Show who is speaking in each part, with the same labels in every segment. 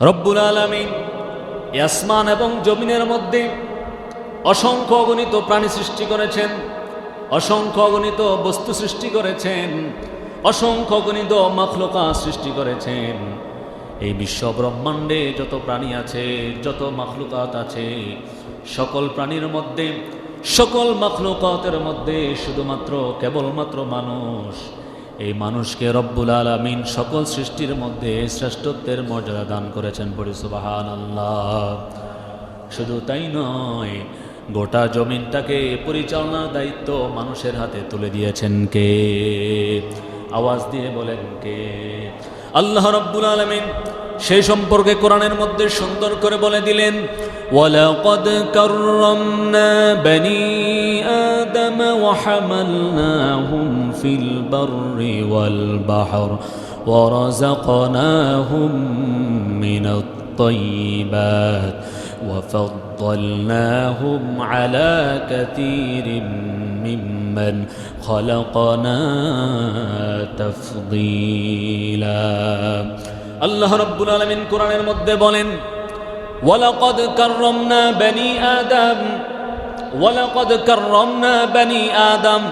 Speaker 1: রব্বুল আলামিন আসমান এবং জমিনের মধ্যে অসংখ্য অগণিত প্রাণী সৃষ্টি করেছেন, অসংখ্য অগণিত বস্তু সৃষ্টি করেছেন, অসংখ্য অগণিত মাখলুকাত সৃষ্টি করেছেন। এই বিশ্ব ব্রহ্মাণ্ডে যত প্রাণী আছে, যত মাখলুকাত আছে, সকল প্রাণীর মধ্যে, সকল মাখলুকাতের মধ্যে শুধুমাত্র কেবলমাত্র মানুষ, এই মানুষকে রব্বুল আলামিন সকল সৃষ্টির মধ্যে শ্রেষ্ঠত্বের মর্যাদা দান করেছেন। পড়ি সুবহানাল্লাহ। শুধু তাই নয়, গোটা জমিনটাকে পরিচালনার দায়িত্ব মানুষের হাতে তুলে দিয়েছেন কে? আওয়াজ দিয়ে বলেন কে? আল্লাহ রাব্বুল আলামিন সেই সম্পর্কে কোরআনের মধ্যে সুন্দর করে বলে দিলেন, ওয়ালাকাদ কাররামনা বনি আদম ওয়া হামালনাহুম ফিল বাররি ওয়াল বাহর ওয়া রাযাকনাহুম মিনাত তাইয়্যিবাত ওয়া ফাদ্দালনাহুম আলা কাসীরিম মিম্মান খালাকনা তাফদীলা। আল্লাহ রাব্বুল আলামিন কোরআনের মধ্যে বলেন, ওয়ালাকাদ কাররামনা বনি আদম, ওয়ালাকাদ কাররামনা বনি আদম,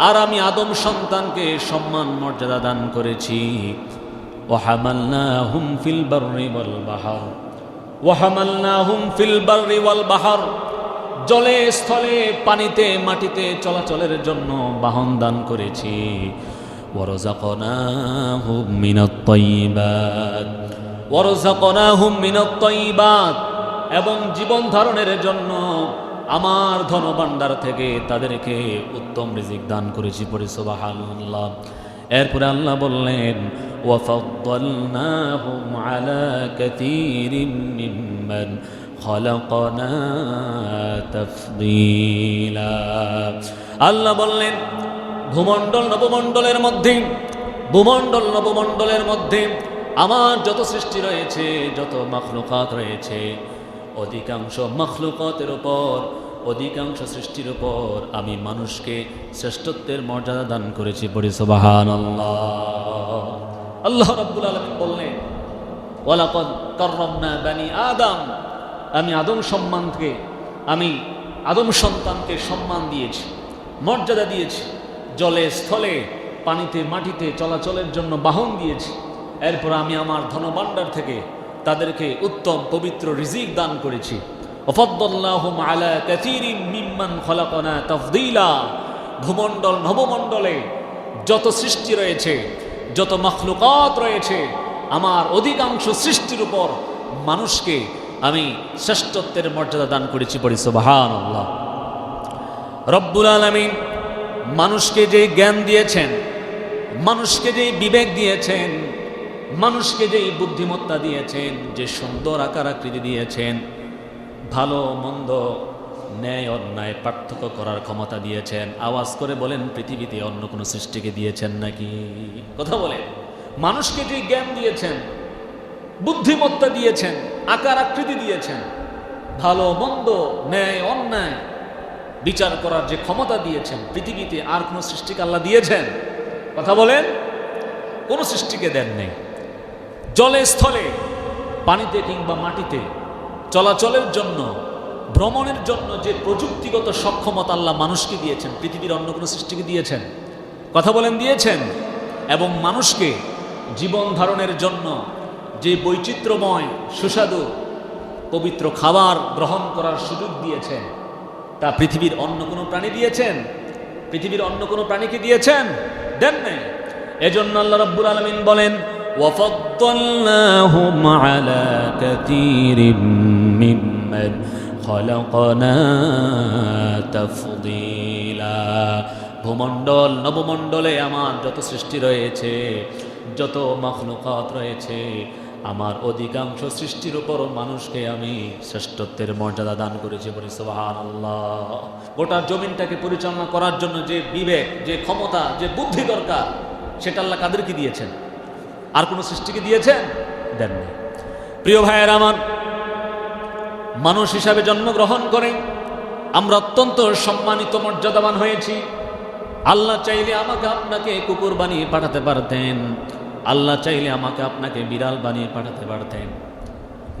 Speaker 1: আর আমি আদম সন্তানকে সম্মান মর্যাদা দান করেছি। ওয়া হামালনাহুম ফিল বাররি ওয়াল বাহর, ওয়া হামালনাহুম ফিল বাররি ওয়াল বাহর, জলে স্থলে পানিতে মাটিতে চলাচলের জন্য বাহন দান করেছি। ওয়ারযাকনাহুম মিনাত তাইয়্যিবাত, ওয়ারযাকনাহুম মিনাত তাইয়্যিবাত, এবং জীবন ধারণের জন্য আমার ধনভাণ্ডার থেকে তাদেরকে উত্তম রিজিক দান করেছি। পড়ি সুবহানাল্লাহ। এরপরে আল্লাহ বললেন, ওয়া ফাদ্দালনাহুম আলা কাসীরিম মিম্মান খালাকনা তাফদীলা। আল্লাহ বললেন, ভূমণ্ডল নবমণ্ডলের মধ্যে, ভূমণ্ডল নবমণ্ডলের মধ্যে আমার যত সৃষ্টি রয়েছে, যত মাখলুকাত রয়েছে, অধিকাংশ মাখলুকাতের উপর, অধিকাংশ সৃষ্টির উপর আমি মানুষকে শ্রেষ্ঠত্বের মর্যাদা দান করেছি। পড়ি সুবহানাল্লাহ। আল্লাহ রাব্বুল আলামিন বললেন, ওয়ালাকাদ কাররামনা বনি আদম, আমি আদম সম্মানকে, আমি আদম সন্তানকে সম্মান দিয়েছি, মর্যাদা দিয়েছি, জলে স্থলে পানিতে মাটিতে চলাচলের জন্য বাহন দিয়েছি। এরপর আমি আমার ধনভাণ্ডার থেকে তাদেরকে উত্তম পবিত্র রিজিক দান করেছি। ওয়াফাদ্দালনাহুম আলা কাসীরিম মিম্মান খালাকনা তাফদীলা। ভূমণ্ডল নবমণ্ডলে যত সৃষ্টি রয়েছে, যত মাখলুকাত রয়েছে, আমার অধিকাংশ সৃষ্টির উপর মানুষকে আমি শ্রেষ্ঠত্বের মর্যাদা দান করেছি। পড়ি সুবহানাল্লাহ। রব্বুল আলামিন মানুষকে যে জ্ঞান দিয়েছেন, মানুষকে যে বিবেক দিয়েছেন, মানুষকে যে বুদ্ধিমত্তা দিয়েছেন, যে সুন্দর আকার আকৃতি দিয়েছেন, ভালো মন্দ ন্যায় অন্যায় পার্থক্য করার ক্ষমতা দিয়েছেন, আওয়াজ করে বলেন পৃথিবীতে অন্য কোনো সৃষ্টিকে দিয়েছেন নাকি? কথা বলেন। মানুষকে যে জ্ঞান দিয়েছেন, বুদ্ধিমত্তা দিয়েছেন, আকার আকৃতি দিয়েছেন, ভালো মন্দ ন্যায় অন্যায় বিচার করার যে ক্ষমতা দিয়েছেন, পৃথিবীতে আর কোনো সৃষ্টিকে আল্লাহ দিয়েছেন? কথা বলেন। কোনো সৃষ্টিকে দেন নেই। জলে স্থলে পানিতে কিংবা মাটিতে চলাচলের জন্য, ভ্রমণের জন্য যে প্রযুক্তিগত সক্ষমতা আল্লাহ মানুষকে দিয়েছেন, পৃথিবীর অন্য কোনো সৃষ্টিকে দিয়েছেন? কথা বলেন, দিয়েছেন। এবং মানুষকে জীবন ধারণের জন্য যে বৈচিত্র্যময় সুস্বাদু পবিত্র খাবার গ্রহণ করার সুযোগ দিয়েছেন, তা পৃথিবীর অন্য কোনো প্রাণী দিয়েছেন? পৃথিবীর অন্য কোনো প্রাণীকে দিয়েছেন? দেন নাই। এজন্য আল্লাহ রাব্বুল আলামিন বলেন, ওয়াফাদ্দালনাহুম আলা কাসীরিম মিম্মান খালাকনা তাফদীলা। ভূমণ্ডল নবমণ্ডলে আমার যত সৃষ্টি রয়েছে, যত মাখলুকাত রয়েছে, আমার অধিকাংশ সৃষ্টির উপর মানুষকে আমি শ্রেষ্ঠত্বের মর্যাদা দান করেছি। বলি সুবহানাল্লাহ। গোটা জমিনটাকে পরিচালনা করার জন্য যে বিবেক, যে ক্ষমতা, যে বুদ্ধি দরকার, সেটা আল্লাহ কাদেরকে দিয়েছেন? আর কোনো সৃষ্টিকে দিয়েছেন? দেননি। প্রিয় ভাইয়েরা আমার, মানুষ হিসাবে জন্মগ্রহণ করে আমরা অত্যন্ত সম্মানিত মর্যাদাবান হয়েছি। আল্লাহ চাইলে আমাকে আপনাকে কুকুর বানিয়ে পাঠাতে পারতেন, আল্লাহ চাইলে আমাকে আপনাকে বিড়াল বানিয়ে পাঠাতে পারতেন,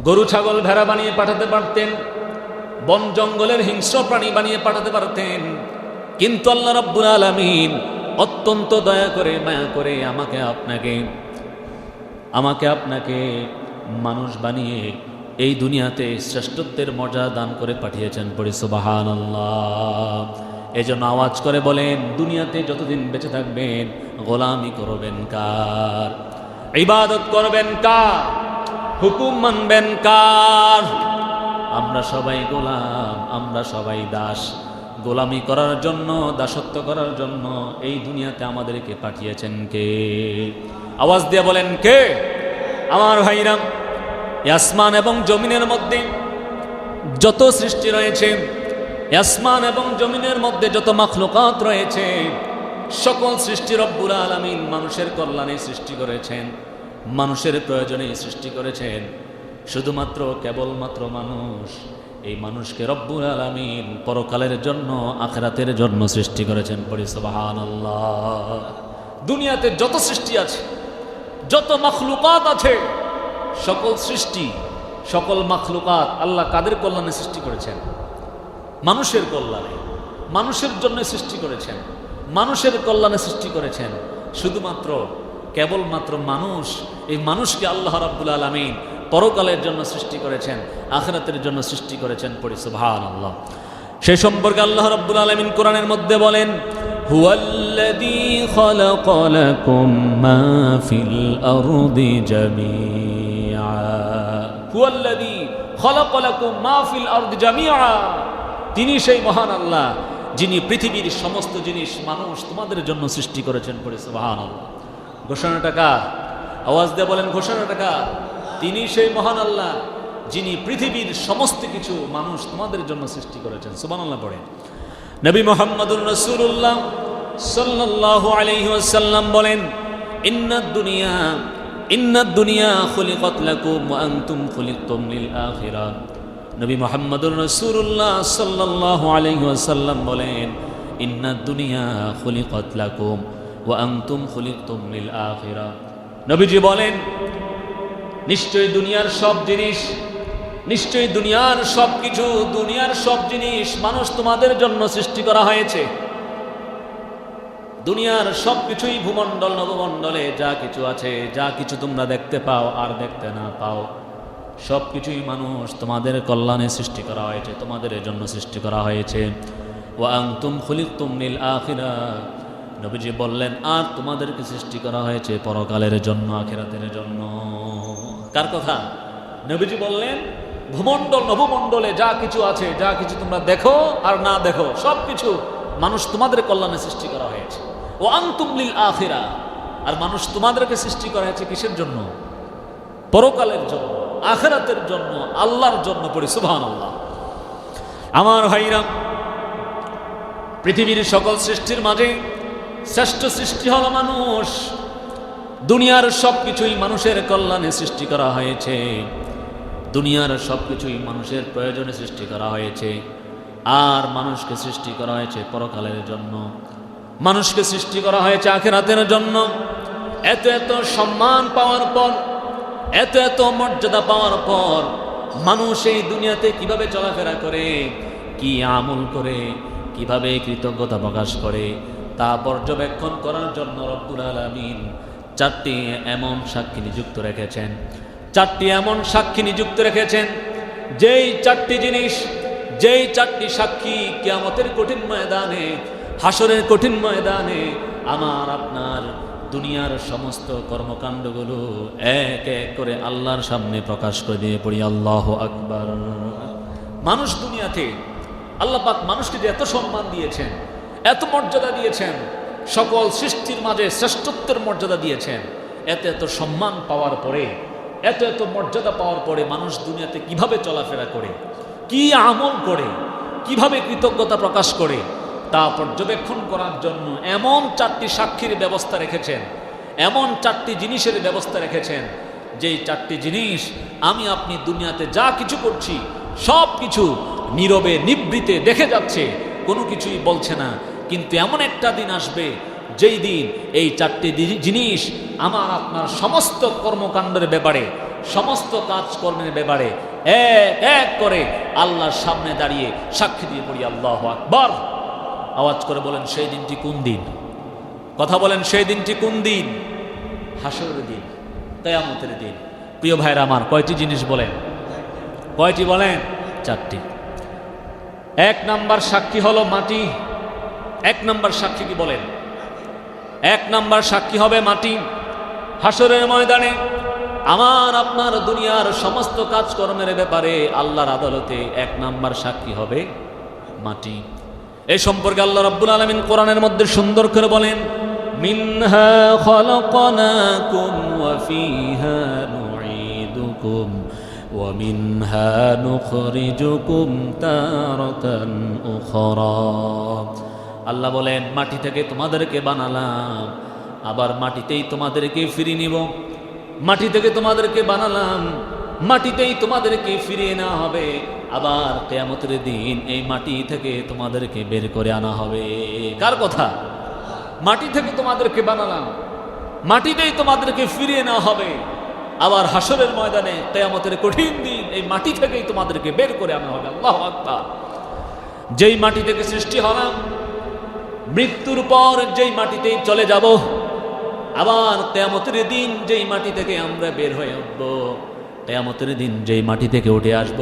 Speaker 1: গরু ছাগল ভেড়া বানিয়ে পাঠাতে পারতেন, বন জঙ্গলের হিংস্র প্রাণী বানিয়ে পাঠাতে পারতেন, কিন্তু আল্লাহ রাব্বুল আলামিন অত্যন্ত দয়া করে মায়া করে আমাকে আপনাকে মানুষ বানিয়ে এই দুনিয়াতে শ্রেষ্ঠত্বের মর্যাদা দান করে পাঠিয়েছেন। পড়ি সুবহানাল্লাহ। এজন্য আওয়াজ করে বলেন, দুনিয়াতে যতদিন বেঁচে থাকবেন গোলামি করবেন কার? ইবাদত করবেন কার? হুকুম মানবেন কার? আমরা সবাই গোলাম, আমরা সবাই দাস। গোলামি করার জন্য, দাসত্ব করার জন্য এই দুনিয়াতে আমাদেরকে পাঠিয়েছেন কে? আওয়াজ দিয়ে বলেন কে? আমার ভাইরা, আসমান এবং জমিনের মধ্যে যত সৃষ্টি রয়েছে, আসমান এবং জমিনের মধ্যে যত মাখলুকাত রয়েছে, সকল সৃষ্টি রব্বুল আলামিন মানুষের কল্যাণে সৃষ্টি করেছেন, মানুষের প্রয়োজনে সৃষ্টি করেছেন। শুধুমাত্র কেবলমাত্র মানুষ, এই মানুষকে রব্বুল আলামিন পরকালের জন্য, আখিরাতের জন্য সৃষ্টি করেছেন। পড়ি সুবহানাল্লাহ। দুনিয়াতে যত সৃষ্টি আছে, যত মাখলুকাত আছে, সকল সৃষ্টি, সকল মাখলুকাত আল্লাহ কাদের কল্যাণে সৃষ্টি করেছেন? মানুষের কল্যাণে, মানুষের জন্য সৃষ্টি করেছেন, মানুষের কল্যাণে সৃষ্টি করেছেন। শুধুমাত্র কেবলমাত্র মানুষ, এই মানুষকে আল্লাহ রাব্বুল আলামিন পরকালের জন্য সৃষ্টি করেছেন, আখিরাতের জন্য সৃষ্টি করেছেন। পড়ি সুবহানাল্লাহ। সেই সম্পর্কে আল্লাহ রাব্বুল আলামিন কোরআনের মধ্যে বলেন, হুয়াল্লাযী খালাকা লাকুম মা ফিল আরদি জামিআ। হুয়াল্লাযী খালাকা লাকুম মা ফিল আরদি জামিআ। তিনি সেই মহান আল্লাহ যিনি পৃথিবীর সমস্ত জিনিস মানুষ তোমাদের জন্য সৃষ্টি করেছেন। পড়ি সুবহানাল্লাহ। ঘোষণাটা কার? আওয়াজ দিয়ে বলেন ঘোষণাটা কার? তিনি সেই মহান আল্লাহ যিনি পৃথিবীর সমস্ত কিছু মানুষ তোমাদের জন্য সৃষ্টি করেছেন। সুবহানাল্লাহ পড়েন। নবী মুহাম্মদুর রাসূলুল্লাহ সাল্লাল্লাহু আলাইহি ওয়াসাল্লাম বলেন, ইন্নাদ দুনিয়া খুলিকাত লাকুম ওয়া আনতুম খুলিকতুম লিল আখিরাহ। নবী মুহাম্মদুর রাসূলুল্লাহ সাল্লাল্লাহু আলাইহি ওয়াসাল্লাম বলেন, ইন্নাদ দুনিয়া খুলিকাত লাকুম ওয়া আনতুম খুলিকতুম লিল আখিরাহ। নবীজি বলেন, নিশ্চয়ই দুনিয়ার সব জিনিস, নিশ্চয়ই দুনিয়ার সব কিছু, দুনিয়ার সব জিনিস মানুষ তোমাদের জন্য সৃষ্টি করা হয়েছে। দুনিয়ার সব কিছুই, ভূমণ্ডল নবমণ্ডলে যা কিছু আছে, যা কিছু তোমরা দেখতে পাও আর দেখতে না পাও, সব কিছুই মানুষ তোমাদের কল্যাণে সৃষ্টি করা হয়েছে, তোমাদের জন্য সৃষ্টি করা হয়েছে। ওয়া আনতুম খুলিকতুম লিল আখিরাহ। নবীজি বললেন, আর তোমাদেরকে সৃষ্টি করা হয়েছে পরকালের জন্য, আখিরাতের জন্য। কার কথা? নবীজি বললেন, ভূমণ্ডল নবমণ্ডলে যা কিছু আছে, যা কিছু তোমরা দেখো আর না দেখো, সব কিছু মানুষ তোমাদের কল্যাণে সৃষ্টি করা হয়েছে। ও আনতুম লিল আখিরাহ। আর মানুষ তোমাদেরকে সৃষ্টি করা হয়েছে কিসের জন্য? পরকালের জন্য, আখিরাতের জন্য, আল্লাহর জন্য। পড়ি সুবহানাল্লাহ। আমার ভাইরা, পৃথিবীর সকল সৃষ্টির মাঝে শ্রেষ্ঠ সৃষ্টি হলো মানুষ। দুনিয়ার সব কিছুই মানুষের কল্যাণে সৃষ্টি করা হয়েছে, দুনিয়ার সব কিছুই মানুষের প্রয়োজনে সৃষ্টি করা হয়েছে। আর মানুষকে সৃষ্টি করা হয়েছে পরকালের জন্য, মানুষকে সৃষ্টি করা হয়েছে আখিরাতের জন্য। এত এত সম্মান পাওয়ার পর, এত এত মর্যাদা পাওয়ার পর মানুষ এই দুনিয়াতে কিভাবে চলাফেরা করে, কি আমল করে, কিভাবে কৃতজ্ঞতা প্রকাশ করে, তা পর্যবেক্ষণ করার জন্য রব্বুল আলামিন চারটি এমন সাক্ষী নিযুক্ত রেখেছেন, চারটি এমন সাক্ষী নিযুক্ত রেখেছেন, যেই চারটি জিনিস, যেই চারটি সাক্ষী কিয়ামতের কঠিন ময়দানে, হাসরের কঠিন ময়দানে আমার আপনার দুনিয়ার সমস্ত কর্মকাণ্ডগুলো এক এক করে আল্লাহর সামনে প্রকাশ করে দিয়ে পড়ি আল্লাহু আকবার। মানুষ দুনিয়াতে আল্লাহ পাক মানুষকে যে এত সম্মান দিয়েছেন, এত মর্যাদা দিয়েছেন, সকল সৃষ্টির মাঝে শ্রেষ্ঠত্বের মর্যাদা দিয়েছেন, এত এত সম্মান পাওয়ার পরে, এত এত মর্যাদা পাওয়ার পরে মানুষ দুনিয়াতে কিভাবে চলাফেরা করে, কি আমল করে, কিভাবে কৃতজ্ঞতা প্রকাশ করে, তা পর্যবেক্ষণ করার জন্য এমন চারটি সাক্ষীর ব্যবস্থা রেখেছেন, এমন চারটি জিনিসের ব্যবস্থা রেখেছেন, যেই চারটি জিনিস আমি আপনি দুনিয়াতে যা কিছু করছি সব কিছু নীরবে নিভৃতে দেখে যাচ্ছে, কোনো কিছুই বলছে না। কিন্তু এমন একটা দিন আসবে যেই দিন এই চারটি জিনিস আমার আপনার সমস্ত কর্মকাণ্ডের ব্যাপারে, সমস্ত কাজকর্মের ব্যাপারে এক এক করে আল্লাহর সামনে দাঁড়িয়ে সাক্ষী দিয়ে পড়ি আল্লাহু আকবার। আওয়াজ করে বলেন সেই দিনটি কোন দিন? কথা বলেন সেই দিনটি কোন দিন? হাসরের দিন, কিয়ামতের দিন। প্রিয় ভাইরা আমার, কয়টি জিনিস বলেন? কয়টি বলেন? চারটি। এক নাম্বার সাক্ষী হলো মাটি। এক নাম্বার সাক্ষী কি বলেন? এক নাম্বার সাক্ষী হবে মাটি। হাসরের ময়দানে আমার আপনার দুনিয়ার সমস্ত কাজকর্মের ব্যাপারে আল্লাহর আদালতে এক নাম্বার সাক্ষী হবে মাটি। এই সম্পর্কে আল্লাহ রাব্বুল আলামিন কোরআনের মধ্যে সুন্দর করে বলেন, মিনহা খলাকনাকুম ওয়া ফিহা নুঈদুকুম ওয়া মিনহা নুখরিজুকুম তারাতান উখরা। আল্লাহ বলেন, মাটি থেকে তোমাদেরকে বানালাম, আবার মাটিতেই তোমাদেরকে ফিরিয়ে নিব। মাটি থেকে তোমাদেরকে বানালাম, মাটিতেই তোমাদেরকে ফিরিয়ে নেওয়া হবে। আবার কিয়ামতের দিন এই মাটি থেকে তোমাদেরকে বের করে আনা হবে। কার কথা? মাটি থেকে তোমাদেরকে বানালাম, মাটিতেই তোমাদেরকে ফিরিয়ে নেওয়া হবে। আবার হাসরের ময়দানে কিয়ামতের কঠিন দিন এই মাটি থেকেই তোমাদেরকে বের করে আনা হবে। আল্লাহু আকবার। যেই মাটি থেকে সৃষ্টি হলাম, মৃত্যুর পর যেই মাটিতেই চলে যাব, আবার কিয়ামতের দিন যেই মাটি থেকে আমরা বের হয়ে উঠব, কিয়ামতের দিন যেই মাটি থেকে উঠে আসব,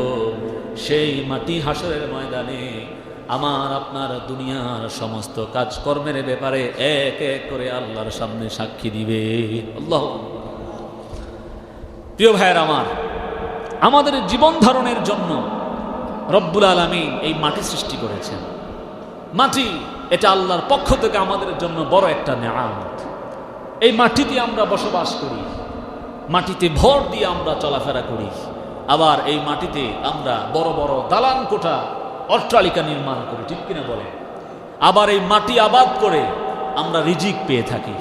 Speaker 1: সেই মাটি হাসরের ময়দানে আমার আপনার দুনিয়ার সমস্ত কাজকর্মের ব্যাপারে এক এক করে আল্লাহর সামনে সাক্ষী দিবে। আল্লাহ। প্রিয় ভাইয়ের আমার, আমাদের জীবন ধারণের জন্য রব্বুল আলামিন এই মাটি সৃষ্টি করেছেন। মাটি এটা আল্লাহর পক্ষ থেকে আমাদের জন্য বড় একটা নেয়ামত। এই মাটিতে আমরা বসবাস করি, মাটিতে ভর দিয়ে আমরা চলাফেরা করি, আবার এই মাটিতে আমরা বড় বড় দালান কোঠা অট্টালিকা নির্মাণ করি, ঠিক কিনা বলে? আবার এই মাটি আবাদ করে আমরা রিজিক পেয়ে থাকি,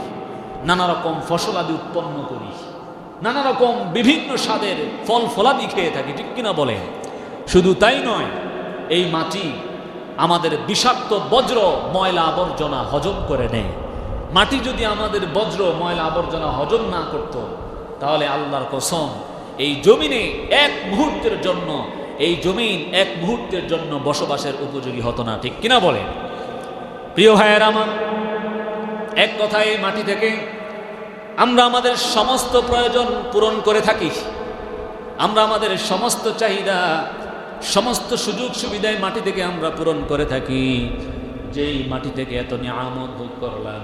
Speaker 1: নানা রকম ফসলাদি উৎপন্ন করি, নানা রকম বিভিন্ন স্বাদের ফল ফলাদি খেয়ে থাকি, ঠিক কিনা বলে? শুধু তাই নয়, এই মাটি আমাদের বিষাক্ত বজ্র ময়লা আবর্জনা হজম করে নেয়। মাটি যদি আমাদের বজ্র ময়লা আবর্জনা হজম না করত, তাহলে আল্লাহর কসম এই জমিনে এক মুহূর্তের জন্য, এই জমিন এক মুহূর্তের জন্য বসবাসের উপযোগী হতো না, ঠিক কিনা বলে? প্রিয় ভাইয়ের আমার, এক কথায় এই মাটি থেকে আমরা আমাদের সমস্ত প্রয়োজন পূরণ করে থাকি। আমরা আমাদের সমস্ত চাহিদা, সমস্ত সুযোগ সুবিধায় মাটি থেকে আমরা পূরণ করে থাকি। যেই মাটি থেকে এত নিয়ামত ভোগ করলাম,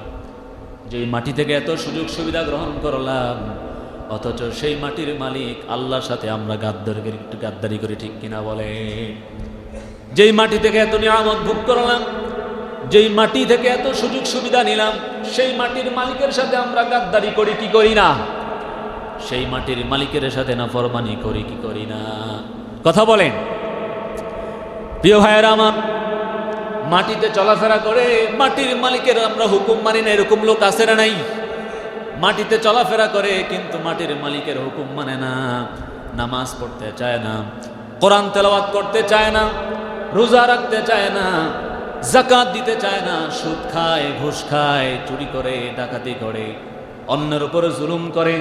Speaker 1: যেই মাটি থেকে এত সুযোগ সুবিধা গ্রহণ করলাম, অথচ সেই মাটির মালিক আল্লাহর সাথে আমরা গাদ্দারি করি, ঠিক কিনা বলে? যেই মাটি থেকে এত নিয়ামত ভোগ করলাম, যেই মাটি থেকে এত সুযোগ সুবিধা নিলাম, সেই মাটির মালিকের সাথে আমরা গাদ্দারি করি কি করি না? সেই মাটির মালিকের সাথে নাফরমানি করি কি করি না? কথা বলেন। প্রিয় ভাইয়েরা আমার, মাটিতে চলাফেরা করে মাটির মালিকের আমরা হুকুম মানি না, এরকম লোক আছে না নাই? মাটিতে চলাফেরা করে কিন্তু মাটির মালিকের হুকুম মানে না, নামাজ পড়তে চায় না, কোরআন তেলাওয়াত করতে চায় না, রোজা রাখতে চায় না, যাকাত দিতে চায় না, সুদ খায়, ঘুষ খায়, চুরি করে, ডাকাতি করে, অন্যের উপরে জুলুম করে,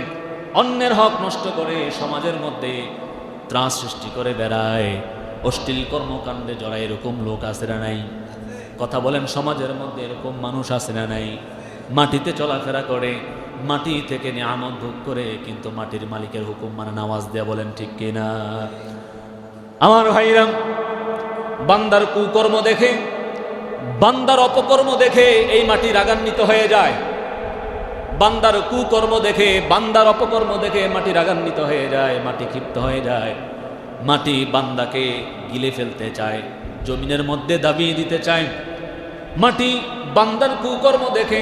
Speaker 1: অন্যের হক নষ্ট করে, সমাজের মধ্যে ত্রাস সৃষ্টি করে বেড়ায়, অশ্লীল কর্মকাণ্ডে জড়ায়, এরকম লোক আছে না নাই? কথা বলেন, সমাজের মধ্যে এরকম মানুষ আছে না নাই? মাটিতে চলাফেরা করে, মাটি থেকে নিয়ামত ভোগ করে, কিন্তু মাটির মালিকের হুকুম মানে নামাজ দেয়া, বলেন ঠিক কিনা? আমার ভাইরা, বান্দার কুকর্ম দেখে, বান্দার অপকর্ম দেখে এই মাটি রাগান্বিত হয়ে যায়। বান্দার কুকর্ম দেখে, বান্দার অপকর্ম দেখে মাটি রাগান্বিত হয়ে যায়, মাটি ক্ষিপ্ত হয়ে যায়। মাটি বান্দাকে গিলে ফেলতে চায়, জমিনের মধ্যে দাবিয়ে দিতে চায়। মাটি বান্দার কুকর্ম দেখে,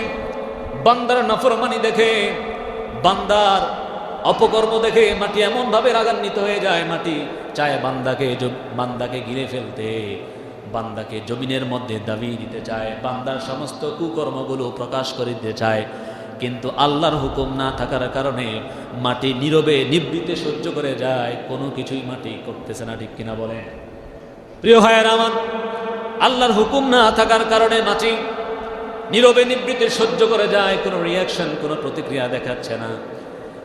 Speaker 1: বান্দার নাফরমানি দেখে, বান্দার অপকর্ম দেখে মাটি এমন ভাবে রাগান্বিত হয়ে যায়, মাটি চায় বান্দাকে গিলে ফেলতে, বান্দাকে জমিনের মধ্যে দাবিয়ে দিতে চায়, বান্দার সমস্ত কুকর্মগুলো প্রকাশ করে দিতে চায়। কিন্তু আল্লাহর হুকুম না থাকার কারণে মাটি নীরবে নিবৃতে সহ্য করে যায়, কোনো কিছুই মাটি করতেছে না, ঠিক কিনা বলে? প্রিয় ভাইয়েরা আমার, আল্লাহর হুকুম না থাকার কারণে মাটি নীরবে নিবৃতে সহ্য করে যায়, কোনো রিয়াকশন, কোনো প্রতিক্রিয়া দেখাচ্ছে না।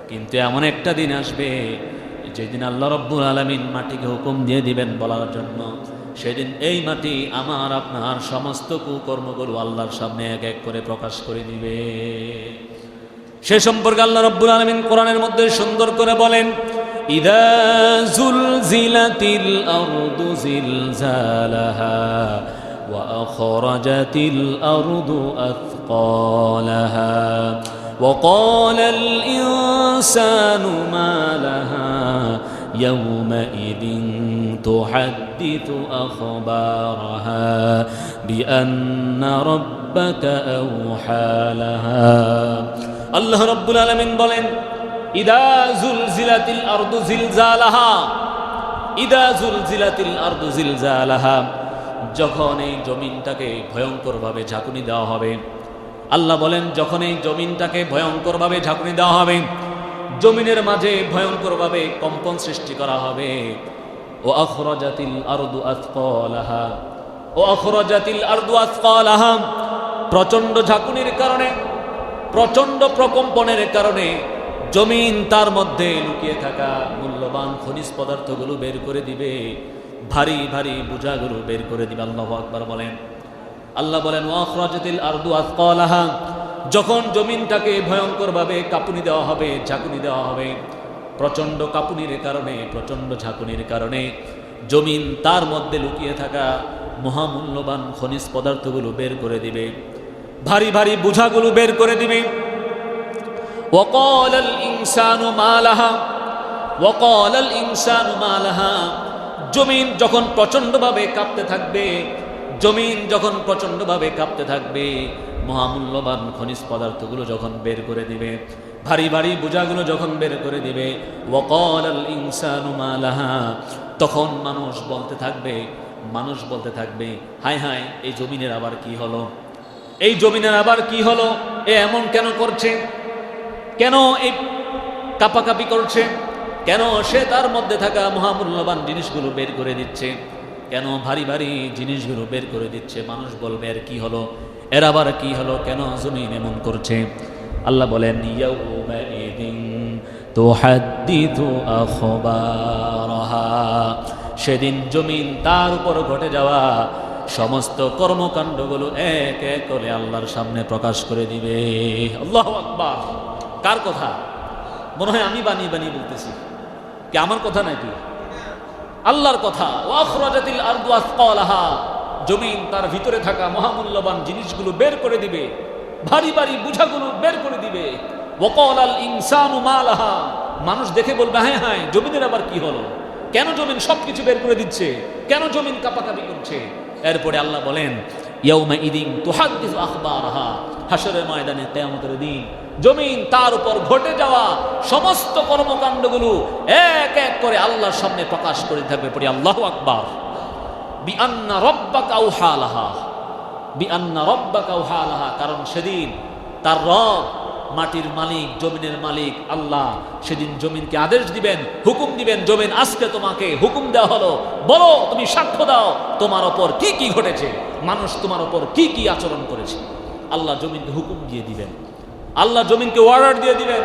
Speaker 1: কিন্তু এমন একটা দিন আসবে যেদিন আল্লাহ রব্বুল আলামিন মাটিকে হুকুম দিয়ে দিবেন বলার জন্য, সেদিন এই মাটি আমার আপনার সমস্ত কুকর্মগুলো আল্লাহর সামনে এক এক করে প্রকাশ করে দিবে। সে সম্পর্কে আল্লাহ রব্বুল আলামিন কোরআনের মধ্যে সুন্দর করে বলেন, ইযা যুলজিলাতিল আরদু জিলজালাহা ওয়া আখরাজাতিল আরদু আথকালাহা ওয়া ক্বালাল ইনসানু মা লাহা ইয়াওমাইযিন তুহাদ্দিথু আখবারাহা বিআন্না রাব্বাকা আওহা লাহা। আল্লাহ রাব্বুল আলামিন বলেন, ইদা যুলজিলাতিল আরদু জিলজালাহা, ইদা যুলজিলাতিল আরদু জিলজালাহা, যখন এই জমিনটাকে ভয়ঙ্করভাবে ঝাঁকুনি দেওয়া হবে। আল্লাহ বলেন, যখন এই জমিনটাকে ভয়ঙ্করভাবে ঝাঁকুনি দেওয়া হবে, জমিনের মাঝে ভয়ঙ্করভাবে কম্পন সৃষ্টি করা হবে। ও আখরাজাতিল আরদু আথকালাহা, ও আখরাজাতিল আরদু আথকালাহা, প্রচণ্ড ঝাঁকুনির কারণে, প্রচণ্ড প্রকম্পনের কারণে জমিন তার মধ্যে লুকিয়ে থাকা মূল্যবান খনিজ পদার্থগুলো বের করে দিবে, ভারী ভারী বোঝাগুলো বের করে দিবে। আল্লাহু আকবার বলেন। আল্লাহ বলেন, ওয়া আখরাজাতিল আরদু আথকালাহা, যখন জমিনটাকে ভয়ঙ্করভাবে কাঁপুনি দেওয়া হবে, ঝাঁকুনি দেওয়া হবে, প্রচণ্ড কাঁপুনির কারণে, প্রচণ্ড ঝাঁকুনির কারণে জমিন তার মধ্যে লুকিয়ে থাকা মহামূল্যবান খনিজ পদার্থগুলো বের করে দিবে, ভারী ভারী বোঝাগুলো বের করে দিবে। ওয়া ক্বালাল ইনসানু মা লাহা, ওয়া ক্বালাল ইনসানু মা লাহা, জমিন যখন প্রচণ্ডভাবে কাঁপতে থাকবে, জমিন যখন প্রচণ্ডভাবে কাঁপতে থাকবে, মহামূল্যবান খনিজ পদার্থগুলো যখন বের করে দিবে, ভারী ভারী বোঝাগুলো যখন বের করে দিবে, ওয়া ক্বালাল ইনসানু মা লাহা, তখন মানুষ বলতে থাকবে, মানুষ বলতে থাকবে, হায় হায়, এই জমিনের আবার কি হলো, এই জমিনের আবার কি হলো, এ এমন কেন করছে, কেন এই কাঁপাকাঁপি করছে, কেন সে তার মধ্যে থাকা মহামূল্যবান জিনিসগুলো বের করে দিচ্ছে, কেন ভারী ভারী জিনিসগুলো বের করে দিচ্ছে। মানুষ বলবে, এর কি হলো, এর আবার কি হলো, কেন জমিন এমন করছে। আল্লাহ বলেন, ইয়াউমাইযিন তুহাদ্দিথু আখবারাহা, সেদিন জমিন তার উপর ঘটে যাওয়া সমস্ত কর্মকাণ্ডগুলো এক এক করে আল্লাহর সামনে প্রকাশ করে দিবে। আল্লাহু আকবার। কার কথা? মনে হয় আমি বানিয়ে বানিয়ে বলতেছি, কি আমার কথা নাকি? আল্লাহর কথা। ওয়া আখরাজাতিল আরদু আথকালাহা, জমিন তার ভিতরে থাকা মহামূল্যবান জিনিসগুলো বের করে দিবে, ভারী ভারী বোঝাগুলো বের করে দিবে। ওয়া ক্বালাল ইনসানু মা লাহা, মানুষ দেখে বলবে, হ্যাঁ হ্যাঁ, জমিনের আবার কি হলো, কেন জমিন সবকিছু বের করে দিচ্ছে, কেন জমিন কাঁপাকাঁপি করছে। এরপরে আল্লাহ বলেন, ইয়াউমাইযিন তুহাদ্দিসু আখবারাহা, হাশরের ময়দানে, কিয়ামতের দিন জমিন তার উপর ঘটে যাওয়া সমস্ত কর্মকাণ্ডগুলো এক এক করে আল্লাহর সামনে প্রকাশ করে থাকবে। পড়ি আল্লাহু আকবার। বিআন্না রাব্বাকা আওহা লাহা, বিআন্না রাব্বাকা আওহা লাহা, কারণ সেদিন তার রব, মাটির মালিক, জমিনের মালিক আল্লাহ, সেদিন জমিনকে আদেশ দিবেন, হুকুম দিবেন, জমিন আজকে তোমাকে হুকুম দেওয়া হলো, বলো, তুমি সাক্ষ্য দাও তোমার ওপর কি কি ঘটেছে, মানুষ তোমার ওপর কি কি আচরণ করেছে। আল্লাহ জমিনকে হুকুম দিয়ে দিবেন, আল্লাহ জমিনকে অর্ডার দিয়ে দিবেন।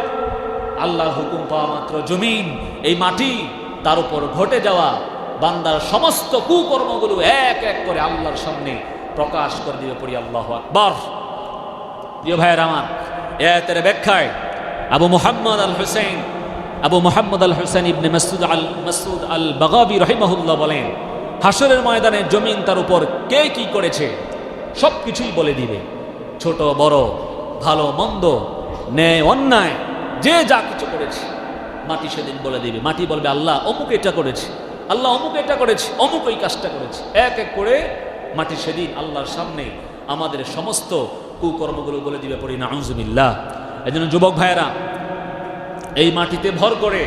Speaker 1: আল্লাহর হুকুম পাওয়া মাত্র জমিন, এই মাটি, তার উপর ঘটে যাওয়া বান্দার সমস্ত কুকর্মগুলো এক এক করে আল্লাহর সামনে প্রকাশ করে দিবে। পড়ি আল্লাহু আকবার। প্রিয় ভাইয়ের আমার, এর ব্যাখ্যায় আবু মুহাম্মদ আল হুসাইন ইবনে মাসউদ আল বাগাবী রাহিমাহুল্লাহ বলেন, হাশরের ময়দানে জমিন তার উপর কে কি করেছে সব কিছুই বলে দিবে, ছোট বড়, ভালো মন্দ, ন্যায় অন্যায়, যে যা কিছু করেছে মাটি সেদিন বলে দিবে। মাটি বলবে, আল্লাহ অমুক এটা করেছে, আল্লাহ অমুক এটা করেছে, অমুক ওই কাজটা করেছে। এক এক করে মাটি সেদিন আল্লাহর সামনে আমাদের সমস্ত কুকর্মগুলো বলে দিবে। পড়ি নাউজুবিল্লাহ। এই জন্য যুবক ভাইয়েরা, এই মাটিতে ভর করে,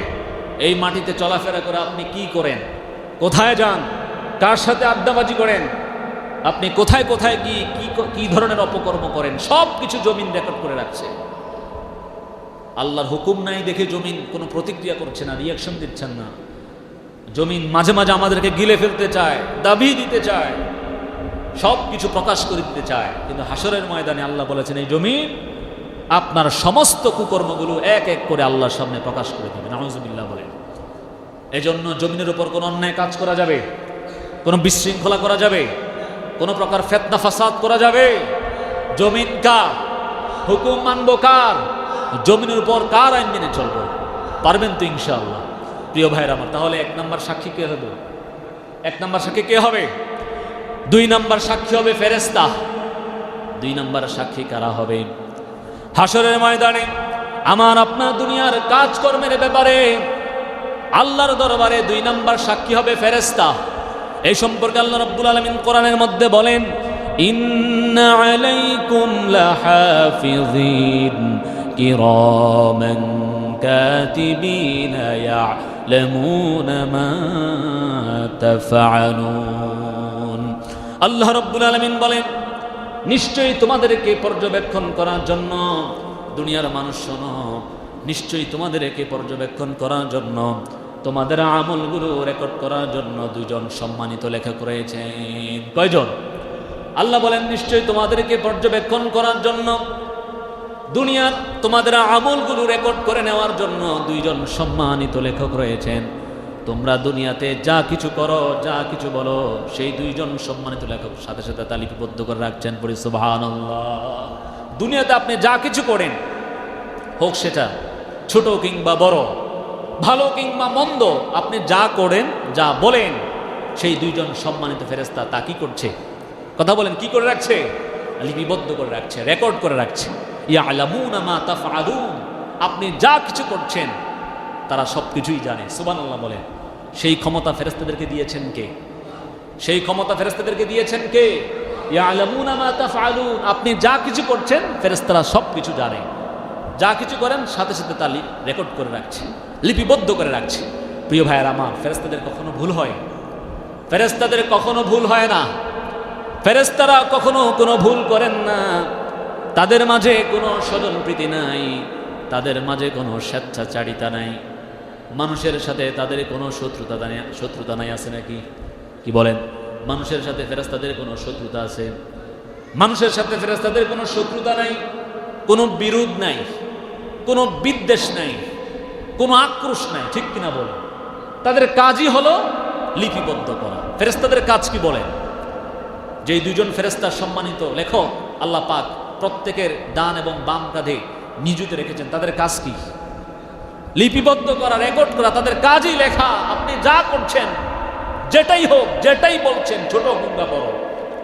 Speaker 1: এই মাটিতে চলাফেরা করে আপনি কি করেন, কোথায় যান, কার সাথে আড্ডাবাজি করেন, আপনি কোথায় কোথায় গিয়ে কি ধরনের অপকর্ম করেন, সব কিছু জমিন রেকর্ড করে রাখছে। আল্লাহর হুকুম নাই দেখে জমিন কোনো প্রতিক্রিয়া করছে না, রিয়াকশন দিচ্ছেন না। জমিন মাঝে মাঝে আমাদেরকে গিলে ফেলতে চায়, দাবি দিতে চায়, সব কিছু প্রকাশ করে দিতে চায়, কিন্তু হাশরের ময়দানে আল্লাহ বলেছেন, এই জমিন আপনার সমস্ত কুকর্মগুলো এক এক করে আল্লাহর সামনে প্রকাশ করে দেবে। নাউজুবিল্লাহ বলেন। এজন্য জমিনের উপর কোনো অন্যায় কাজ করা যাবে, কোনো বিশৃঙ্খলা করা যাবে, কোনো প্রকার ফিতনা ফাসাদ করা যাবে? জমিন কার? হুকুম মানব কার? জমিনের উপর কার আইন মেনে চলবো? পারবেন তো ইনশাআল্লাহ? প্রিয় ভাইরা আমার, তাহলে 1 নম্বর সাক্ষী কে হবে? 1 নম্বর সাক্ষী কে হবে? 2 নম্বর সাক্ষী হবে ফেরেশতা। 2 নম্বর সাক্ষী কারা হবে? হাসরের ময়দানে আমার আপনার দুনিয়ার কাজকর্মের ব্যাপারে আল্লাহর দরবারে 2 নম্বর সাক্ষী হবে ফেরেশতা। এই সম্পর্কে আল্লাহ রাব্বুল আলামিন কোরআনের মধ্যে বলেন, ইন্না আলাইকুম লাহাফিযিন কিরামান কাতিবিনা ইয়ালামুনা মা তাফআলুন। আল্লাহ রাব্বুল আলামিন বলেন, নিশ্চয়ই তোমাদেরকে পর্যবেক্ষণ করার জন্য, দুনিয়ার মানুষ শোনো, নিশ্চয়ই তোমাদেরকে পর্যবেক্ষণ করার জন্য, তোমাদের আমলগুলো রেকর্ড করার জন্য 2 জন সম্মানিত লেখক রয়েছেন। কয়জন? আল্লাহ বলেন, নিশ্চয়ই তোমাদেরকে পর্যবেক্ষণ করার জন্য, দুনিয়ার তোমাদের আমলগুলো রেকর্ড করে নেওয়ার জন্য 2 জন সম্মানিত লেখক রয়েছেন। তোমরা দুনিয়াতে যা কিছু করো, যা কিছু বলো, সেই 2 জন সম্মানিত লেখক সাথে সাথে তা লিপিবদ্ধ করে রাখছেন। পড়ি সুবহানাল্লাহ। দুনিয়াতে আপনি যা কিছু করেন, হোক সেটা ছোট কিংবা বড়, ভালো কিংবা মন্দ, আপনি যা করেন, যা বলেন, সেই 2 জন সম্মানিত ফেরেশতা তা কি করছে? কথা বলেন, কি করে রাখছে? লিপিবদ্ধ করে রাখছে, রেকর্ড করে রাখছে। ইয়ালামুনা মা তাফআলুন। আপনি যা কিছু করছেন তারা সবকিছুই জানে। সুবহানাল্লাহ বলেন। সেই ক্ষমতা ফেরেশতাদেরকে দিয়েছেন কে? সেই ক্ষমতা ফেরেশতাদেরকে দিয়েছেন কে? ইয়ালামুনা মা তাফআলুন। আপনি যা কিছু করছেন ফেরেশতারা সবকিছু জানে। যা কিছু করেন সাথে সাথে তা রেকর্ড করে রাখছে, লিপিবদ্ধ করে রাখছে। প্রিয় ভাইয়েরা আমার, ফেরেশতাদের কখনো ভুল হয়? ফেরেশতাদের কখনো ভুল হয় না। ফেরেশতারা কখনো কোনো ভুল করেন না। তাদের মাঝে কোনো স্বজনপ্রীতি নাই, তাদের মাঝে কোনো স্বেচ্ছাচারিতা নাই, মানুষের সাথে তাদের কোনো শত্রুতা নাই। আছে নাকি? কি বলেন? মানুষের সাথে ফেরেশতাদের কোনো শত্রুতা আছে? মানুষের সাথে ফেরেশতাদের কোনো শত্রুতা নাই, কোনো বিরোধ নাই, কোনো বিদ্বেষ নাই, কোনো আক্রোশ নাই। ঠিক কিনা বলেন? তাদের কাজই হলো লিপিবদ্ধ করা। ফেরেশতাদের কাজ কি বলেন? যেই 2 জন ফেরেশতা সম্মানিত লেখক আল্লাহ পাক প্রত্যেকের ডান এবং বাম কাঁধে নিযুক্ত রেখেছেন, তাদের কাজ কি? লিপিবদ্ধ করা, রেকর্ড করা। তাদের কাজই লেখা। আপনি যা করছেন, যেটাই হোক, যেটাই বলছেন, ছোট কিংবা বড়,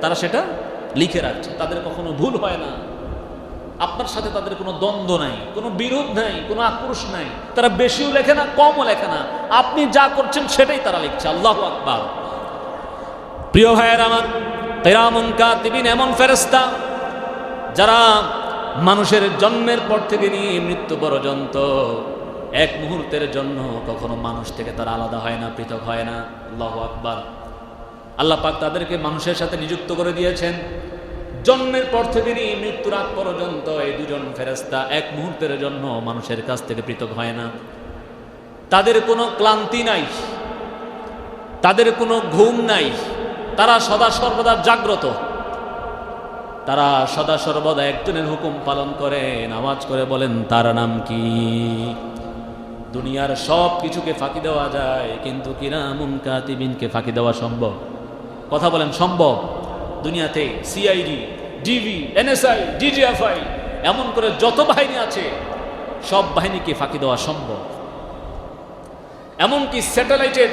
Speaker 1: তারা সেটা লিখে রাখছে। তাদের কখনো ভুল হয় না। আপনার সাথে তাদের কোনো দ্বন্দ্ব নাই, কোনো বিরোধ নাই, কোনো আক্রোশ নাই। তারা বেশিও লেখে না, কমও লেখে না। আপনি যা করছেন সেটাই তারা লিখছে। আল্লাহু আকবার। প্রিয় ভাইয়ের আমার, কিরামুন কাতিবিন এমন ফেরেশতা যারা মানুষের জন্মের পর থেকে নিয়ে মৃত্যু পর্যন্ত এক মুহূর্তের জন্য কখনো মানুষ থেকে তারা আলাদা হয় না, পৃথক হয় না। আল্লাহু আকবার। আল্লাহ পাক তাদেরকে মানুষের সাথে নিযুক্ত করে দিয়েছেন। জন্মের পর থেকে নিয়ে মৃত্যুর আগ পর্যন্ত এই 2 জন ফেরেশতা এক মুহূর্তের জন্য মানুষের কাছ থেকে পৃথক হয় না। তাদের কোনো ক্লান্তি নাই, তাদের কোনো ঘুম নাই। তারা সদা সর্বদা জাগ্রত। তারা সদা সর্বদা একজনের হুকুম পালন করে, নামাজ করে। বলেন, তার নাম কি? দুনিয়ার সব কিছুকে ফাঁকি দেওয়া যায়, কিন্তু কিরামুন কাতিবিনকে ফাঁকি দেওয়া সম্ভব? কথা বলেন, সম্ভব? দুনিয়াতে সিআইডি, ডিবি, এনএসআই, ডিজিএফআই, এমন করে যত বাহিনী আছে সব বাহিনীকে ফাঁকি দেওয়া সম্ভব। এমনকি স্যাটেলাইটের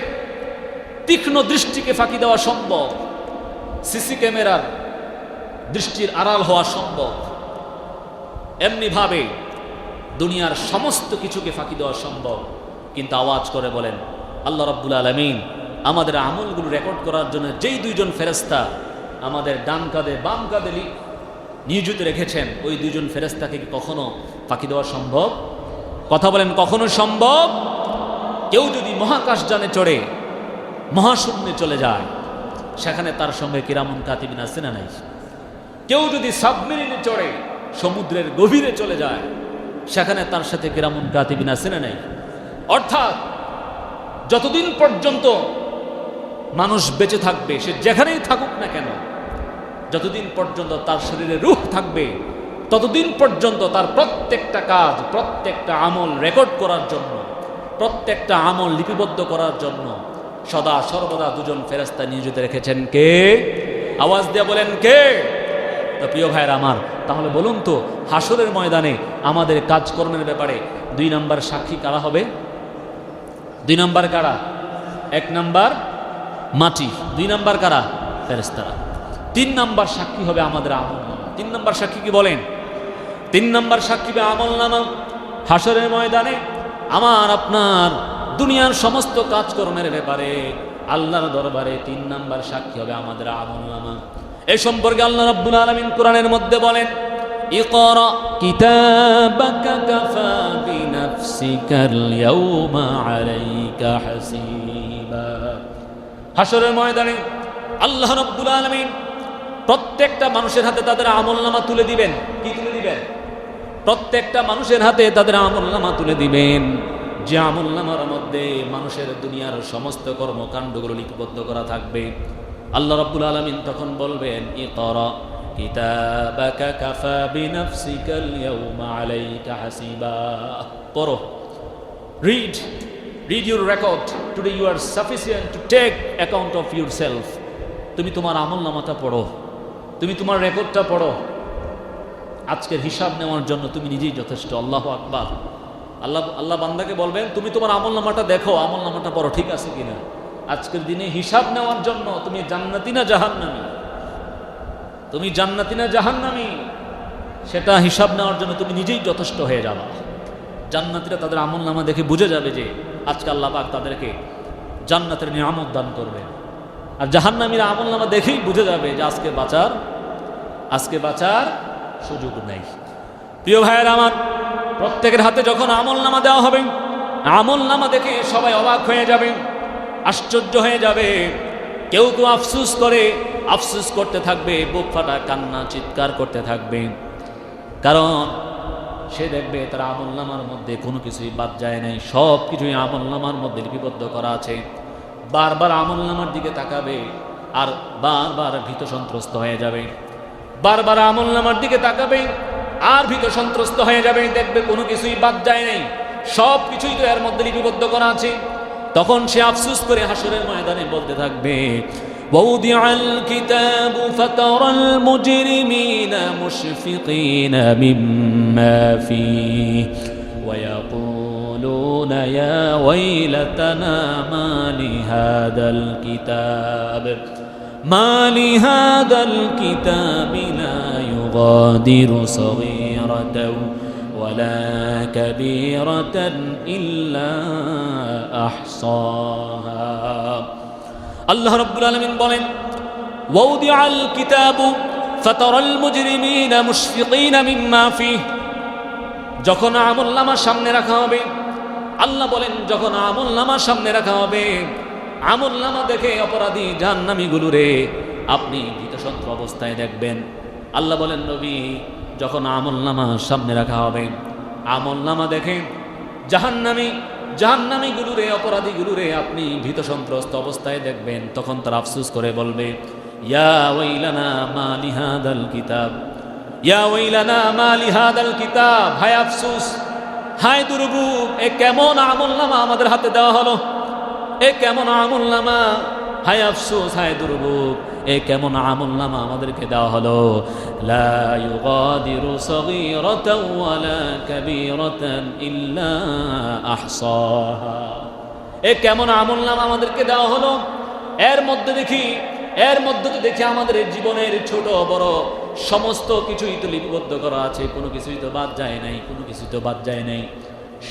Speaker 1: তীক্ষ্ণ দৃষ্টিকে ফাঁকি দেওয়া সম্ভব। সিসি ক্যামেরার দৃষ্টির আড়াল হওয়া সম্ভব। এমনিভাবে দুনিয়ার সমস্ত কিছুকে ফাঁকি দেওয়া সম্ভব। কিন্তু আওয়াজ করে বলেন, আল্লাহ রাব্বুল আলামিন আমাদের আমলগুলো রেকর্ড করার জন্য যেই 2 জন ফেরেশতা আমাদের ডান কাঁধে বাম কাঁধে নিয়োজিত রেখেছেন, ওই 2 জন ফেরেশতাকে কি কখনো ফাঁকি দেওয়া সম্ভব? কথা বলেন, কখনো সম্ভব? কেউ যদি মহাকাশযানে চড়ে মহাশূন্যে চলে যায়, সেখানে তার সঙ্গে কিরামুন কাতিবিন আছে না নাই? কেউ যদি সাবমেরিনে চড়ে সমুদ্রের গভীরে চলে যায়, সেখানে তার সাথে কিরামুন কাতিবিন আছে না নাই? অর্থাৎ যতদিন পর্যন্ত মানুষ বেঁচে থাকবে, সে যেখানেই থাকুক না কেন, যতদিন পর্যন্ত তার শরীরে রূহ থাকবে, ততদিন পর্যন্ত তার প্রত্যেকটা কাজ, প্রত্যেকটা আমল রেকর্ড করার জন্য প্রত্যেকটা আমল লিপিবদ্ধ করার জন্য সদা সর্বদা দুজন ফেরেশতা নিয়োজিত রেখেছেন। কে? আওয়াজ দিয়ে বলেন কে? তো প্রিয় ভাইয়ের আমার, তাহলে বলুন তো হাসরের ময়দানে আমাদের কাজকর্মের ব্যাপারে 2 নাম্বার সাক্ষী কারা হবে? 2 নাম্বার কারা? 1 নাম্বার মাটি, 2 নাম্বার কারা? ফেরেশতারা। 3 নাম্বার সাক্ষী হবে আমাদের আমলনামা। 3 নাম্বার সাক্ষী কি বলেন? 3 নাম্বার সাক্ষী হবে আমলনামা। হাসরের ময়দানে আমার আপনার দুনিয়ার সমস্ত কাজকর্মের ব্যাপারে আল্লাহর দরবারে 3 নাম্বার সাক্ষী হবে আমাদের আমলনামা। এই সম্পর্কে আল্লাহ রাব্বুল আলামিন কোরআনের মধ্যে বলেন, ইকরা কিতাবাকা কাফা বিনাফসিকাল ইয়াউমা আলাইকা হাসিবা। হাসরের ময়দানে আল্লাহ রাব্বুল আলামিন প্রত্যেকটা মানুষের হাতে তাদের আমলনামা তুলে দিবেন। কি তুলে দিবেন? প্রত্যেকটা মানুষের হাতে তাদের আমলনামা তুলে দিবেন, যে আমলনামার মধ্যে মানুষের দুনিয়ার সমস্ত কর্মকাণ্ডগুলো লিপিবদ্ধ করা থাকবে। আল্লাহ রাব্বুল আলামিন তখন বলবেন, ইকরা কিতাবাকা কাফা বিনাফসিকাল ইয়াউমা আলাইকা হাসিবা। পড়ো, read your record. Today you are sufficient to take account of yourself. তুমি তোমার আমলনামাটা পড়ো, তুমি তোমার রেকর্ডটা পড়ো। আজকের হিসাব নেওয়ার জন্য তুমি নিজেই যথেষ্ট। আল্লাহু আকবার। আল্লাহ বান্দাকে বলবেন, তুমি তোমার আমলনামাটা দেখো, আমলনামাটা পড়ো ঠিক আছে কিনা। আজকের দিনে হিসাব নেওয়ার জন্য তুমি জান্নাতি না জাহান্নামী, তুমি জান্নাতি না জাহান্নামী, সেটা হিসাব নেওয়ার জন্য তুমি নিজেই যথেষ্ট হয়ে যাবা। জান্নাতীরা তাদের আমলনামা দেখে বুঝে যাবে যে আজকে আল্লাহ পাক তাদেরকে জান্নাতের নিয়ামত দান করবে। আর জাহান্নামীরা আমলনামা দেখেই বুঝে যাবে যে আজকে বাঁচার সুযোগ নেই। প্রিয় ভাইয়ের আমার, প্রত্যেকের হাতে যখন আমলনামা দেওয়া হবে, আমলনামা দেখে সবাই অবাক হয়ে যাবে, আশ্চর্য হয়ে যাবে। কেউ কেউ আফসোস করতে থাকবে, বুক ফাটা কান্না চিৎকার করতে থাকবে। কারণ সে দেখবে তার আমলনামার মধ্যে কোনো কিছুই বাদ যায় নাই, সব কিছুই আমলনামার মধ্যে লিপিবদ্ধ করা আছে। বারবার আমলনামার দিকে তাকাবে আর বারবার ভীত সন্ত্রস্ত হয়ে যাবে। বারবার আমলনামার দিকে তাকাবে আর ভীত সন্ত্রস্ত হয়ে যাবে, দেখবে কোনো কিছুই বাদ যায় নাই, সব কিছুই তো এর মধ্যে লিপিবদ্ধ করা আছে। তখন সে আফসোস করে হাসরের ময়দানে বলতে থাকবে, ووضع الكتاب فترى المجرمين مشفقين مما فيه ويقولون يا ويلتنا ما لهذا الكتاب لا يغادر صغيرة ولا كبيرة إلا أحصاها। আল্লাহ রাব্বুল আলামিন বলেন, ওয়াউদিআল কিতাবু ফাতারাল মুজরিমিনা মুশফিকিনা মিম্মা ফিহি। যখন আমলনামা সামনে রাখা হবে, আল্লাহ বলেন যখন আমলনামা সামনে রাখা হবে, আমলনামা দেখে অপরাধী জাহান্নামীগুলোরে আপনি ভীতসন্ত্র অবস্থায় দেখবেন। আল্লাহ বলেন, নবী যখন আমলনামা সামনে রাখা হবে, আমলনামা দেখে জাহান্নামীগুলোরে অপরাধীগুলোরে আপনি ভীত সন্ত্রস্ত অবস্থায় দেখবেন। তখন তারা আফসোস করে বলবে, ইয়া ওয়াইলানা মা লিহাদাল কিতাব, ইয়া ওয়াইলানা মা লিহাদাল কিতাব। হায় আফসোস, হায় দুর্ভোগ, এ কেমন আমলনামা আমাদের হাতে দেওয়া হলো, এ কেমন আমলনামা। হায় আফসোস, হায় দুর্ভোগ, এ কেমন আমলনামা আমাদেরকে দেওয়া হলো। লা ইউগাদিরু সগীরাতাও ওয়ালা কাবীরাতান ইল্লা আহসাহা। এ কেমন আমলনামা আমাদেরকে দেওয়া হলো, এর মধ্যে তো দেখি আমাদের জীবনের ছোট বড় সমস্ত কিছুই তো লিপিবদ্ধ করা আছে, কোনো কিছুই তো বাদ যায় নাই,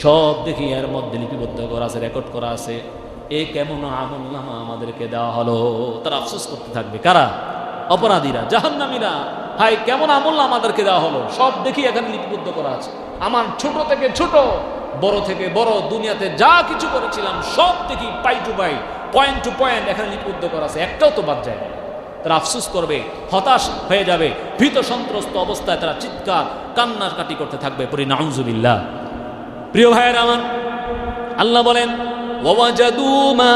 Speaker 1: সব দেখি এর মধ্যে লিপিবদ্ধ করা আছে, রেকর্ড করা আছে। এ কেমন আমলনামা আমাদেরকে দেওয়া হলো। তারা আফসোস করতে থাকবে। কারা? অপরাধীরা, জাহান্নামীরা। হায় কেমন আমলনামা আমাদেরকে দেওয়া হলো, সব দেখি এখানে লিপিবদ্ধ করা আছে। আমার ছোট থেকে ছোট, বড় থেকে বড়, দুনিয়াতে যা কিছু করেছিলাম সব দেখি পাই টু পাই, পয়েন্ট টু পয়েন্ট এখানে লিপিবদ্ধ করা আছে, একটাও তো বাদ যায় না। তারা আফসোস করবে, হতাশ হয়ে যাবে, ভীত সন্ত্রস্ত অবস্থায় তারা চিৎকার কান্নাকাটি করতে থাকবে। পড়ি নাউযুবিল্লাহ। প্রিয় ভাইয়ের আমার, আল্লাহ বলেন, ووجدوا ما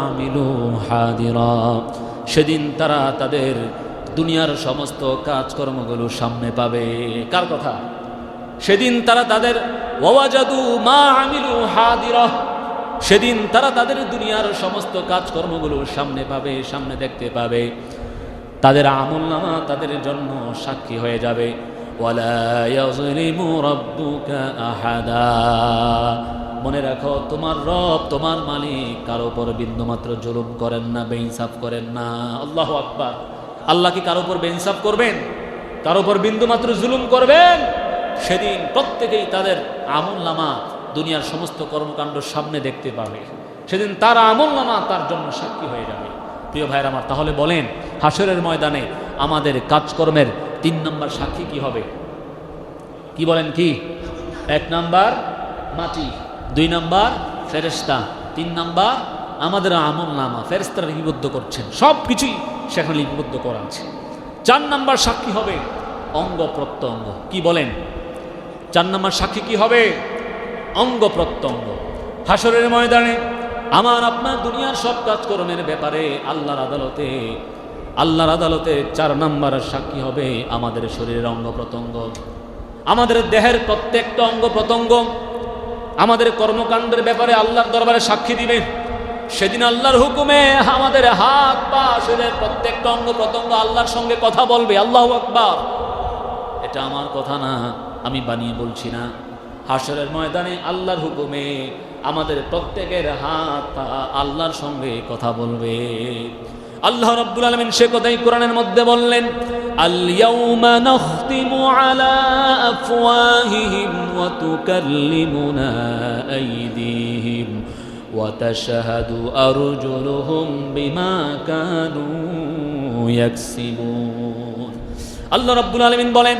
Speaker 1: عملوا حاضرا। সেদিন তারা তাদের দুনিয়ার সমস্ত কাজকর্মগুলো সামনে পাবে। কার কথা? সেদিন তারা তাদের ওয়াজাদু মা আমিলু হাদিরা, সেদিন তারা তাদের দুনিয়ার সমস্ত কাজকর্মগুলো সামনে পাবে, সামনে দেখতে পাবে। তাদের আমলনামা তাদের জন্য সাক্ষী হয়ে যাবে। ওয়ালা ইয়াযলিমু রাব্বুকা আহাদা, মনে রাখো তোমার রব, তোমার মালিক কারো উপর বিন্দুমাত্র জুলুম করেন না, বেইনসাফ করেন না। আল্লাহু আকবার। আল্লাহ কি কারো উপর বেইনসাফ করবেন? কারো উপর বিন্দুমাত্র জুলুম করবেন? সেদিন প্রত্যেকেই তাদের আমলনামা, দুনিয়ার সমস্ত কর্মকাণ্ড সামনে দেখতে পাবে। সেদিন তার আমলনামা তার জন্য সাক্ষী হয়ে যাবে। প্রিয় ভাইয়ের আমার, তাহলে বলেন হাসরের ময়দানে আমাদের কাজকর্মের 3 নম্বর সাক্ষী কি হবে? কি বলেন? কি? 1 নাম্বার মাটি, 2 নাম্বার ফেরেশতা, 3 নাম্বার আমাদের আমলনামা। ফেরেশতারা লিপিবদ্ধ করছেন, সব কিছুই সেখানে লিপিবদ্ধ করা আছে। 4 নাম্বার সাক্ষী হবে অঙ্গ প্রত্যঙ্গ। কি বলেন? 4 নাম্বার সাক্ষী কি হবে? অঙ্গ প্রত্যঙ্গ। হাসরের ময়দানে আমার আপনার দুনিয়ার সব কাজকর্মের ব্যাপারে আল্লাহর আদালতে 4 নাম্বার সাক্ষী হবে আমাদের শরীরের অঙ্গ প্রত্যঙ্গ। আমাদের দেহের প্রত্যেকটা অঙ্গ প্রত্যঙ্গ আমাদের কর্মকাণ্ডের ব্যাপারে আল্লাহর দরবারে সাক্ষী দিবে। সেদিন আল্লাহর হুকুমে আমাদের হাত পা শরীরের প্রত্যেকটা অঙ্গ প্রত্যঙ্গ আল্লাহর সঙ্গে কথা বলবে। আল্লাহু আকবার। এটা আমার কথা না, আমি বানিয়ে বলছি না। হাসরের ময়দানে আল্লাহর হুকুমে আমাদের প্রত্যেকের হাত পা আল্লাহর সঙ্গে কথা বলবে। আল্লাহ রাব্বুল আলামিন সে কথাই কোরআনের মধ্যে বললেন, আল ইয়াউমা নাখতিমু আলা আফওয়াহিহিম ওয়া তুকাল্লিমুনা আইদিহিম ওয়া তাশহাদু আরজুলুহুম বিমা কানু ইয়াকসিবুন। আল্লাহ রাব্বুল আলামিন বলেন,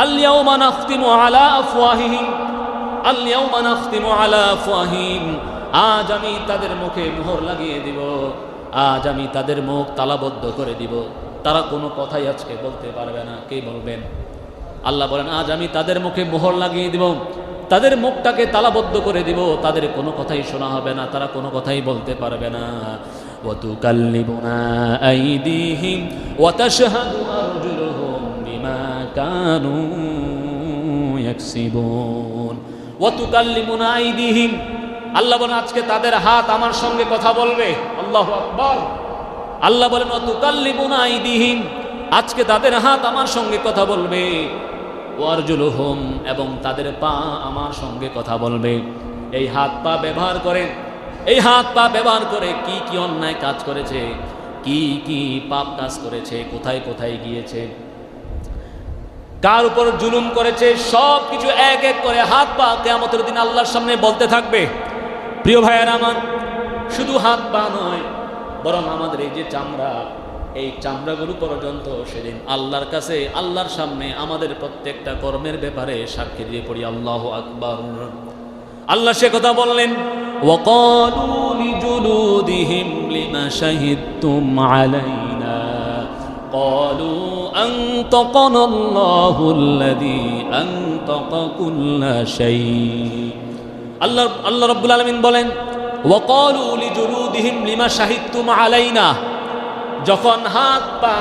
Speaker 1: আল ইয়াউমা নাখতিমু আলা আফওয়াহিহিম, আল ইয়াউমা নাখতিমু আলা আফওয়াহিহিম, আজ আমি তাদের মুখে মোহর লাগিয়ে দিব, আজ আমি তাদের মুখ তালাবদ্ধ করে দিব। তারা কোনো কথাই আজকে বলতে পারবে না। কে বলবেন? আল্লাহ বলেন, আজ আমি তাদের মুখে মোহর লাগিয়ে দিব, তাদের মুখটাকে তালাবদ্ধ করে দিব, তাদের কোনো কথাই শোনা হবে না, তারা কোনো কথাই বলতে পারবে না। ওয়া তুকাল্লিমুনা আইদিহিম ওয়া তাশহাদু আরজুলুহুম বিমা কানু ইয়াকসিবুন। ওয়া তুকাল্লিমুনা আইদিহিম, আল্লাহ বলেন আজকে তাদের হাত আমার সঙ্গে কথা বলবে। আল্লাহু আকবার। আল্লাহ বলেন ওয়া তুকাল্লিমুনা আইদিহিম, আজকে তাদের হাত আমার সঙ্গে কথা বলবে। ওয়ারজুলুহুম, এবং তাদের পা আমার সঙ্গে কথা বলবে। এই হাত পা ব্যবহার করে, এই হাত পা ব্যবহার করে কি কি অন্যায় কাজ করেছে, কি কি পাপ কাজ করেছে, কোথায় কোথায় গিয়েছে, কার উপর জুলুম করেছে, সব কিছু এক এক করে হাত পা কিয়ামতের দিন আল্লাহর সামনে বলতে থাকবে। প্রিয় ভাইয়েরা আমার, শুধু হাত পা নয়, বরং আমাদের এই যে চামড়া, এই চামড়াগুলো পর্যন্ত সেদিন আল্লাহর কাছে, আল্লাহর সামনে আমাদের প্রত্যেকটা কর্মের ব্যাপারে সাক্ষী দিয়ে পড়ি। আল্লাহু আকবার। আল্লাহ সে কথা বললেন, ওয়াকালু লিজুলুদিহিম লিমা শাহিদতুম আলাইনা ক্বালু আনতাকানা আল্লাহুল্লাযী আনতাকা কুল্লা শাই। আল্লাহ রাব্বুল আলামিন বলেন, ওয়াকালু লিজুলুদিহিম লিমা শাহিদতুম আলাইনা, যখন হাত পা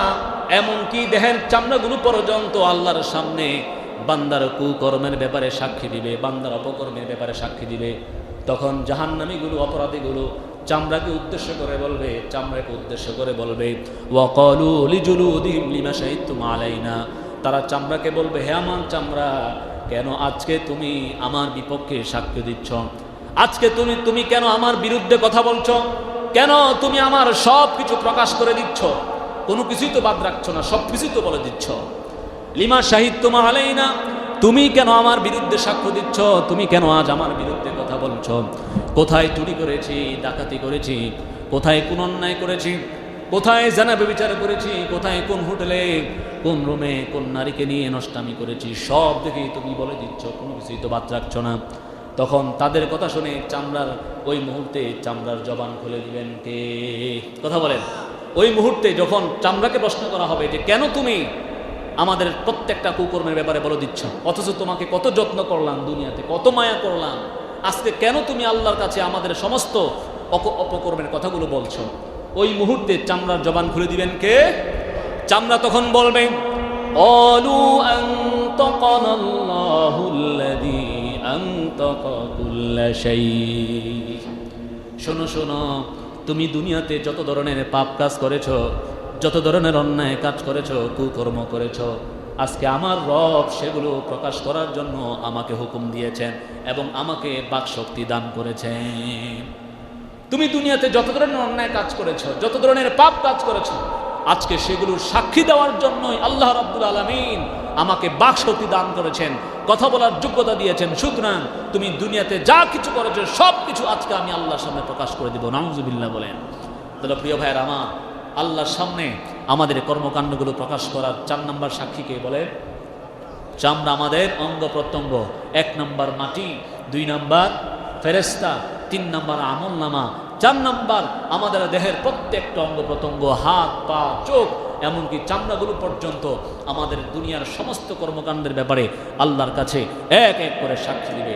Speaker 1: এমনকি দেহের চামড়াগুলো পর্যন্ত আল্লাহর সামনে বান্দার কুকর্মের ব্যাপারে সাক্ষী দিবে, বান্দার অপকর্মের ব্যাপারে সাক্ষী দিবে, তখন জাহান্নামীগুলো, অপরাধীগুলো চামড়াকে উদ্দেশ্য করে বলবে, চামড়াকে উদ্দেশ্য করে বলবে, ওয়াকালু লিজুলুদিহিম লিমা শাহিদতুম আলাইনা, তারা চামড়াকে বলবে, হে আমার চামড়া, কেন আজকে তুমি আমার বিপক্ষে সাক্ষ্য দিচ্ছ? আজকে তুমি কেন আমার বিরুদ্ধে কথা বলছো? কেন তুমি আমার সব কিছু প্রকাশ করে দিচ্ছ? কোনো কিছুই তো বাদ রাখছো না, সব কিছুই তো বলে দিচ্ছ। লিমা শাহিদতুম আলাইনা, তুমি কেন আমার বিরুদ্ধে সাক্ষ্য দিচ্ছ? তুমি কেন আজ আমার বিরুদ্ধে কথা বলছো? কোথায় চুরি করেছি, ডাকাতি করেছি, কোথায় কোন অন্যায় করেছি, কোথায় জানা ব্যভিচার করেছি, কোথায় কোন হোটেলে, কোন রুমে কোন নারীকে নিয়ে নষ্টামি করেছি, সব দেখেই তুমি বলে দিচ্ছ, কোনো কিছুই তো বাদ রাখছো না। তখন তাদের কথা শুনে চামড়ার ওই মুহূর্তে চামড়ার জবান খুলে দিবেন কে? কথা বলেন। ওই মুহূর্তে যখন চামড়াকে প্রশ্ন করা হবে যে কেন তুমি আমাদের প্রত্যেকটা কুকর্মের ব্যাপারে বলে দিচ্ছ, অথচ তোমাকে কত যত্ন করলাম, দুনিয়াতে কত মায়া করলাম, আজকে কেন তুমি আল্লাহর কাছে আমাদের সমস্ত অপকর্মের কথাগুলো বলছো? ওই মুহূর্তে চামড়ার জবান খুলে দিবেন কে? চামড়া তখন বলবে, قالوا أنطقنا الله الذي أنطق كل شيء। শোনো শোনো, তুমি দুনিয়াতে যত ধরনের পাপ কাজ করেছো, যত ধরনের অন্যায় কাজ করেছো, কুকর্ম করেছো, আজকে আমার রব সেগুলো প্রকাশ করার জন্য আমাকে হুকুম দিয়েছেন এবং আমাকে বাকশক্তি দান করেছেন। তুমি দুনিয়াতে যত ধরনের অন্যায় কাজ করেছো, যত ধরনের পাপ কাজ করেছো, আজকে সেগুলোর সাক্ষী দেওয়ার জন্যই আল্লাহ রাব্বুল আলামিন আমাকে বাকশক্তি দান করেছেন, কথা বলার যোগ্যতা দিয়েছেন। সুতরাং তুমি দুনিয়াতে যা কিছু করেছো সব কিছু আজকে আমি আল্লাহর সামনে প্রকাশ করে দিব। নাউজুবিল্লাহ বলেন। তাহলে প্রিয় ভাইয়ের আমার, আল্লাহর সামনে আমাদের কর্মকাণ্ডগুলো প্রকাশ করার 4 নম্বর সাক্ষী কে বলে? চামড়া, আমাদের অঙ্গ প্রত্যঙ্গ। 1 নম্বর মাটি, 2 নম্বর ফেরেশতা, 3 নম্বর আমলনামা, 4 নম্বর আমাদের দেহের প্রত্যেকটা অঙ্গ প্রত্যঙ্গ, হাত পা চোখ এমনকি চামড়াগুলো পর্যন্ত আমাদের দুনিয়ার সমস্ত কর্মকাণ্ডের ব্যাপারে আল্লাহর কাছে এক এক করে সাক্ষী দিবে।